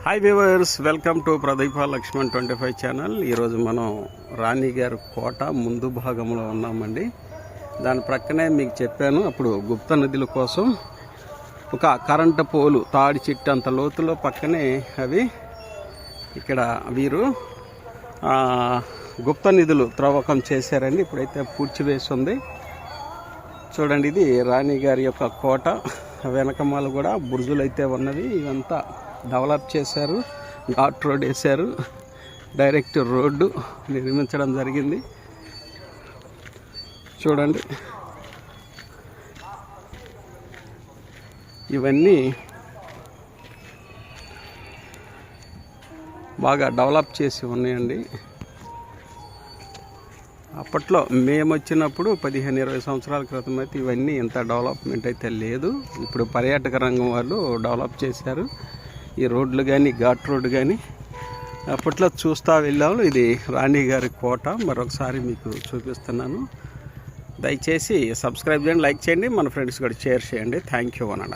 Hi viewers, welcome to Pradeepa Lakshman 25 channel. ఈరోజు మనం రాణిగారి కోట ముందు భాగంలో ఉన్నామండి. దాని ప్రక్కనే మీకు చెప్పాను అప్పుడు గుప్త నిధుల కోసం ఒక కరెంటు పోలు తాడి చెట్టు అంత లోతులో పక్కనే అవి ఇక్కడ వీరు గుప్త నిధులు త్రవ్వకం చేశారండి. ఇప్పుడైతే పూడ్చివేసి ఉంది. చూడండి, ఇది రాణిగారి యొక్క కోట. వెనకమాల కూడా బుర్జులు అయితే ఉన్నవి. ఇవంతా డెవలప్ చేశారు, ఘాట్ రోడ్ వేశారు, డైరెక్ట్ రోడ్డు నిర్మించడం జరిగింది. చూడండి, ఇవన్నీ బాగా డెవలప్ చేసి ఉన్నాయండి. అప్పట్లో మేము వచ్చినప్పుడు 15-20 సంవత్సరాల క్రితం అయితే ఇవన్నీ ఇంత డెవలప్మెంట్ అయితే లేదు. ఇప్పుడు పర్యాటక రంగం వాళ్ళు డెవలప్ చేశారు. ఈ రోడ్లు కానీ ఘాట్ రోడ్డు కానీ అప్పట్లో చూస్తూ వెళ్ళాము. ఇది రాణిగారి కోట. మరొకసారి మీకు చూపిస్తున్నాను. దయచేసి సబ్స్క్రైబ్ చేయండి, లైక్ చేయండి, మన ఫ్రెండ్స్ కూడా షేర్ చేయండి. థ్యాంక్ యూ అనండి.